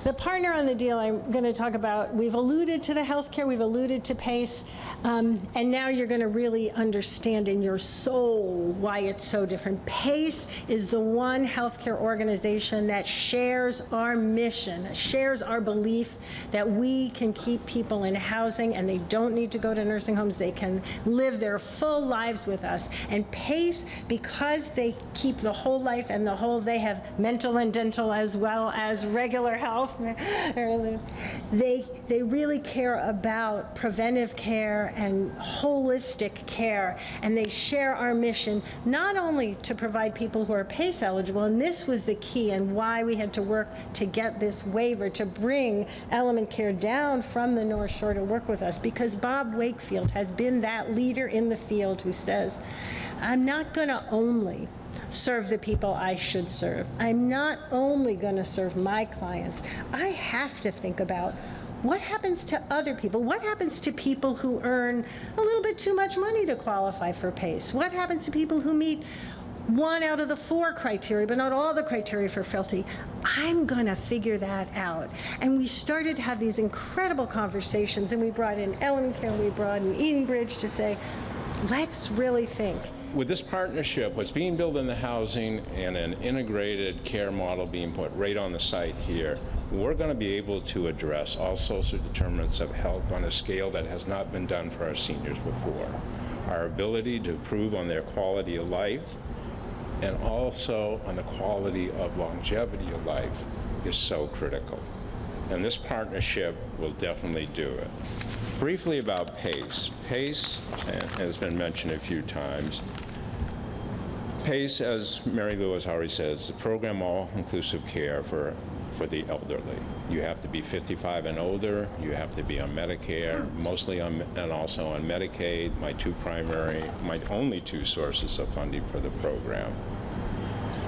the partner on the deal I'm going to talk about, we've alluded to the healthcare, we've alluded to PACE, and now you're going to really understand in your soul why it's so different. PACE is the one healthcare organization that shares our mission, shares our belief that we can keep people in housing and they don't need to go to nursing homes, they can live their full lives with us. And PACE, because they keep the whole life and the whole, they have mental and dental as well as regular health. They really care about preventive care and holistic care, and they share our mission not only to provide people who are PACE eligible, and this was the key and why we had to work to get this waiver to bring Element Care down from the North Shore to work with us, because Bob Wakefield has been that leader in the field who says, I'm not going to only serve the people I should serve. I'm not only going to serve my clients. I have to think about What happens to other people? What happens to people who earn a little bit too much money to qualify for PACE? What happens to people who meet 1 out of the 4 criteria, but not all the criteria for frailty? I'm going to figure that out. And we started to have these incredible conversations, and we brought in Ellenkin, we brought in Edenbridge to say, let's really think. With this partnership, what's being built in the housing and an integrated care model being put right on the site here, we're going to be able to address all social determinants of health on a scale that has not been done for our seniors before. Our ability to improve on their quality of life and also on the quality of longevity of life is so critical. And this partnership will definitely do it. Briefly about PACE. PACE has been mentioned a few times. PACE, as Mary Lou has already said, is the program all-inclusive care for the elderly. You have to be 55 and older, you have to be on Medicare, mostly on, and also on Medicaid, my only 2 sources of funding for the program.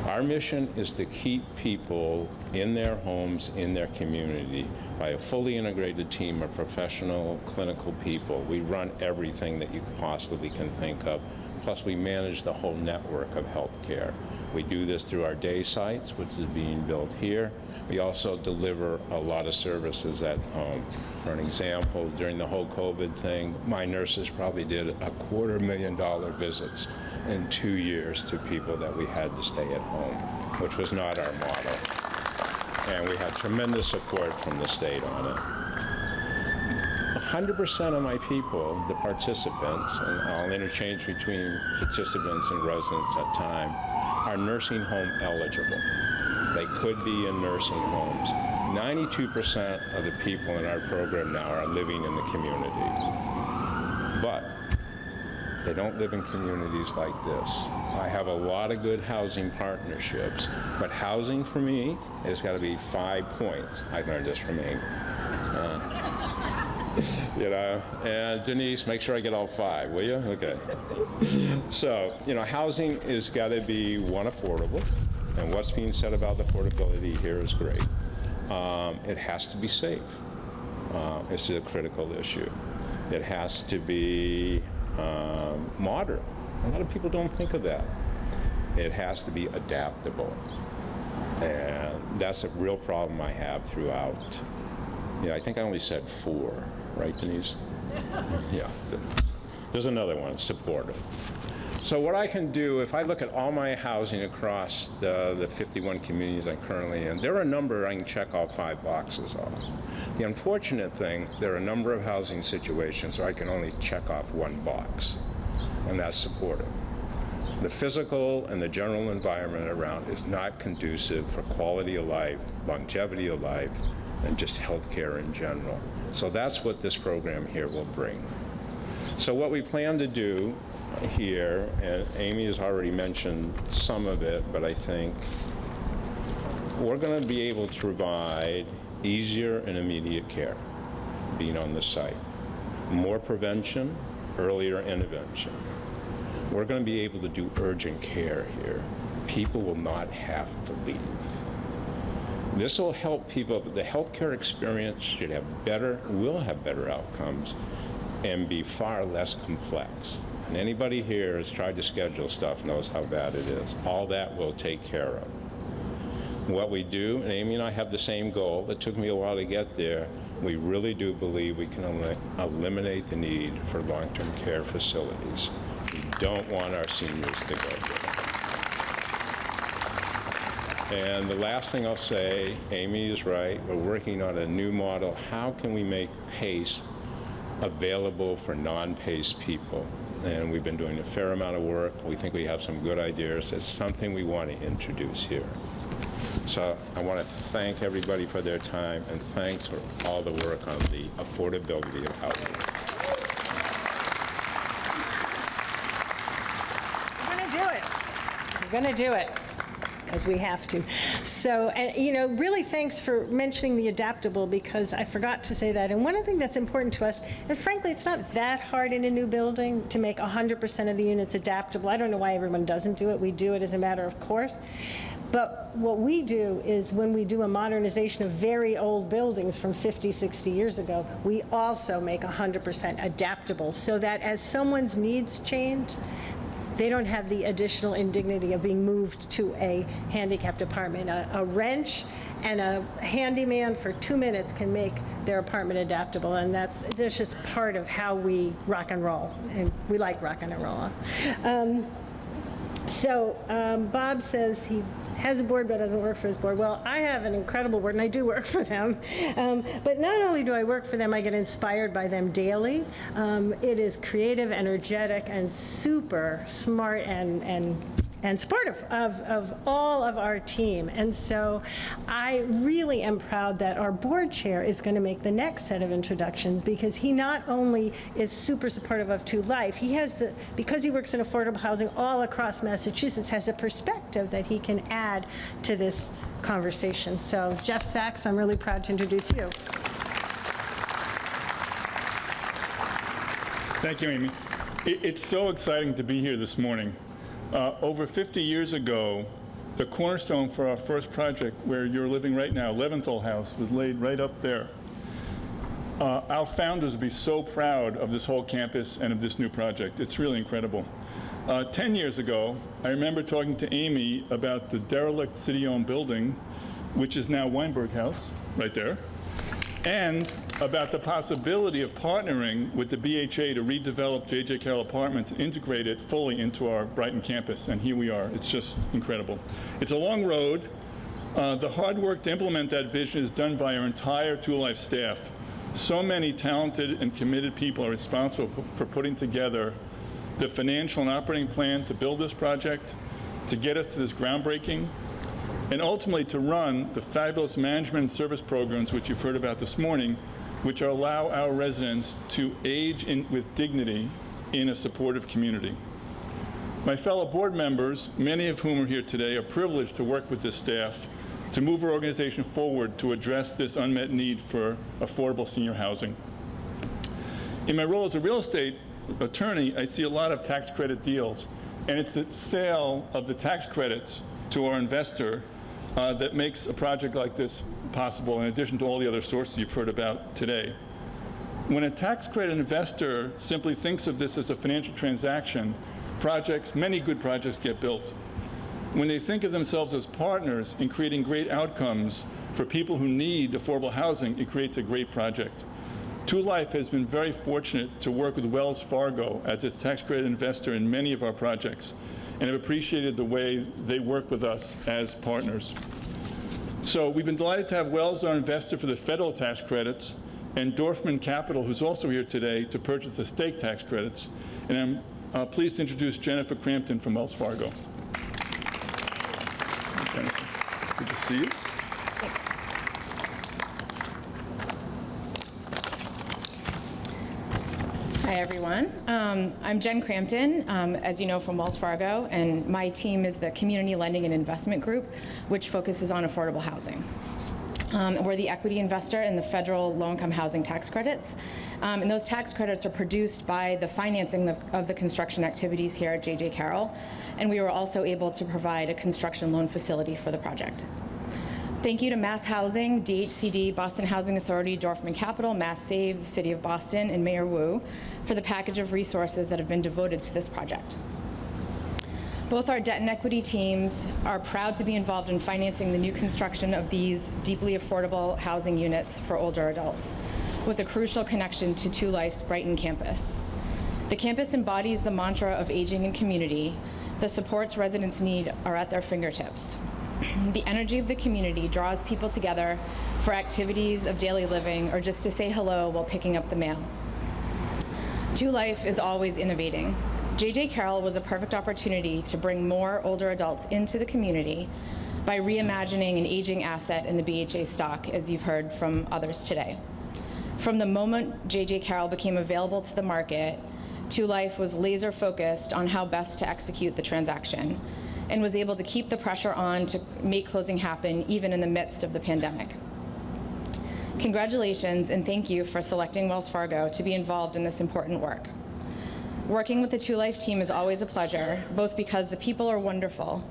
Our mission is to keep people in their homes, in their community, by a fully integrated team of professional clinical people. We run everything that you possibly can think of, plus we manage the whole network of healthcare. We do this through our day sites, which is being built here. We also deliver a lot of services at home. For an example, during the whole COVID thing, my nurses probably did $250,000 visits in 2 years to people that we had to stay at home, which was not our model. And we had tremendous support from the state on it. 100% of my people, the participants, and I'll interchange between participants and residents at time, are nursing home eligible. They could be in nursing homes. 92% of the people in our program now are living in the community. But they don't live in communities like this. I have a lot of good housing partnerships, but housing for me has got to be 5 points. I learned this from Amy. You know, and Denise, make sure I get all 5, will you? Okay. So, you know, housing has got to be, 1, affordable, and what's being said about affordability here is great. It has to be safe. It's a critical issue. It has to be modern. A lot of people don't think of that. It has to be adaptable. And that's a real problem I have throughout. You know, I think I only said 4, right, Denise? Yeah. There's another one, supportive. So what I can do, if I look at all my housing across the 51 communities I'm currently in, there are a number I can check all 5 boxes off. The unfortunate thing, there are a number of housing situations where I can only check off 1 box, and that's supportive. The physical and the general environment around is not conducive for quality of life, longevity of life, and just healthcare in general. So that's what this program here will bring. So what we plan to do here, and Amy has already mentioned some of it, but I think we're going to be able to provide easier and immediate care being on the site, more prevention, earlier intervention. We're going to be able to do urgent care here. People will not have to leave. This will help people. The healthcare experience should have will have better outcomes and be far less complex. And anybody here has tried to schedule stuff knows how bad it is. All that we'll take care of. What we do, and Amy and I have the same goal, it took me a while to get there, we really do believe we can eliminate the need for long-term care facilities. We don't want our seniors to go there. And the last thing I'll say, Amy is right, we're working on a new model. How can we make PACE available for non-PACE people? And we've been doing a fair amount of work. We think we have some good ideas. It's something we want to introduce here. So I want to thank everybody for their time, and thanks for all the work on the affordability of housing. We're going to do it. We're going to do it, because we have to. So, you know, really thanks for mentioning the adaptable, because I forgot to say that. And one thing that's important to us, and frankly, it's not that hard in a new building to make 100% of the units adaptable. I don't know why everyone doesn't do it. We do it as a matter of course. But what we do is when we do a modernization of very old buildings from 50, 60 years ago, we also make 100% adaptable so that as someone's needs change, they don't have the additional indignity of being moved to a handicapped apartment. A wrench and a handyman for 2 minutes can make their apartment adaptable, and that's just part of how we rock and roll, and we like rocking and rolling. Bob says he has a board but doesn't work for his board. Well, I have an incredible board, and I do work for them. But not only do I work for them, I get inspired by them daily. It is creative, energetic, and super smart and supportive of all of our team. And so I really am proud that our board chair is going to make the next set of introductions, because he not only is super supportive of 2 Life, he has because he works in affordable housing all across Massachusetts, has a perspective that he can add to this conversation. So Jeff Sachs, I'm really proud to introduce you. Thank you, Amy. It's so exciting to be here this morning. Over 50 years ago, the cornerstone for our first project, where you're living right now, Leventhal House, was laid right up there. Our founders would be so proud of this whole campus and of this new project. It's really incredible. 10 years ago, I remember talking to Amy about the derelict city-owned building, which is now Weinberg House, right there, and about the possibility of partnering with the BHA to redevelop JJ Carroll Apartments and integrate it fully into our Brighton campus. And here we are. It's just incredible. It's a long road. The hard work to implement that vision is done by our entire 2 Life staff. So many talented and committed people are responsible for putting together the financial and operating plan to build this project, to get us to this groundbreaking, and ultimately to run the fabulous management and service programs which you've heard about this morning, which allow our residents to age with dignity in a supportive community. My fellow board members, many of whom are here today, are privileged to work with this staff to move our organization forward to address this unmet need for affordable senior housing. In my role as a real estate attorney, I see a lot of tax credit deals, and it's the sale of the tax credits to our investor that makes a project like this possible, in addition to all the other sources you've heard about today. When a tax credit investor simply thinks of this as a financial transaction, many good projects get built. When they think of themselves as partners in creating great outcomes for people who need affordable housing, it creates a great project. 2 Life has been very fortunate to work with Wells Fargo as its tax credit investor in many of our projects, and have appreciated the way they work with us as partners. So we've been delighted to have Wells, our investor for the federal tax credits, and Dorfman Capital, who's also here today, to purchase the state tax credits. And I'm pleased to introduce Jennifer Crampton from Wells Fargo. Jennifer, good to see you. Hi, everyone. I'm Jen Crampton, as you know, from Wells Fargo, and my team is the Community Lending and Investment Group, which focuses on affordable housing. We're the equity investor in the federal low-income housing tax credits, and those tax credits are produced by the financing of the construction activities here at JJ Carroll, and we were also able to provide a construction loan facility for the project. Thank you to Mass Housing, DHCD, Boston Housing Authority, Dorfman Capital, Mass Save, the City of Boston, and Mayor Wu for the package of resources that have been devoted to this project. Both our debt and equity teams are proud to be involved in financing the new construction of these deeply affordable housing units for older adults, with a crucial connection to 2 Life's Brighton campus. The campus embodies the mantra of aging in community. The supports residents need are at their fingertips. The energy of the community draws people together for activities of daily living or just to say hello while picking up the mail. 2 Life is always innovating. JJ Carroll was a perfect opportunity to bring more older adults into the community by reimagining an aging asset in the BHA stock, as you've heard from others today. From the moment JJ Carroll became available to the market, 2 Life was laser focused on how best to execute the transaction, and was able to keep the pressure on to make closing happen even in the midst of the pandemic. Congratulations, and thank you for selecting Wells Fargo to be involved in this important work. Working with the 2 Life team is always a pleasure, both because the people are wonderful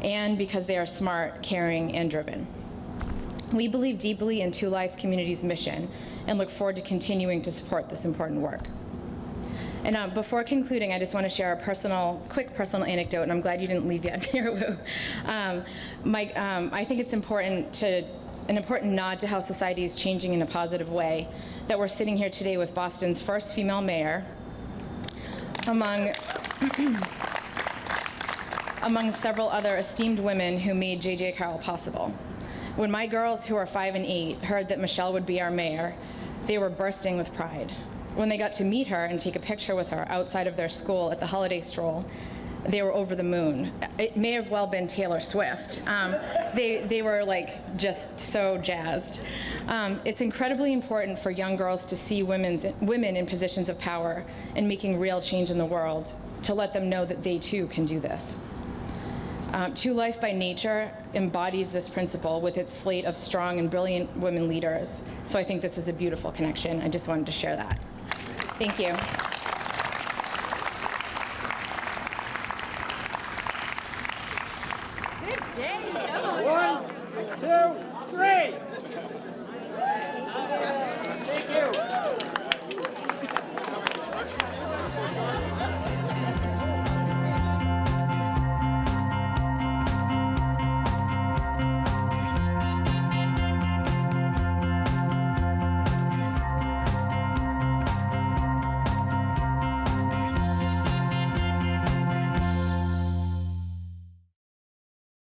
and because they are smart, caring, and driven. We believe deeply in Two Life Community's mission and look forward to continuing to support this important work. And before concluding, I just want to share a quick personal anecdote, and I'm glad you didn't leave yet, Mayor Wu. I think it's an important nod to how society is changing in a positive way, that we're sitting here today with Boston's first female mayor, among several other esteemed women who made JJ Carroll possible. When my girls, who are 5 and 8, heard that Michelle would be our mayor, they were bursting with pride. When they got to meet her and take a picture with her outside of their school at the holiday stroll, they were over the moon. It may have well been Taylor Swift. They were like just so jazzed. It's incredibly important for young girls to see women in positions of power and making real change in the world, to let them know that they too can do this. Two Life by nature embodies this principle with its slate of strong and brilliant women leaders. So I think this is a beautiful connection. I just wanted to share that. Thank you. Good day. 1, 2,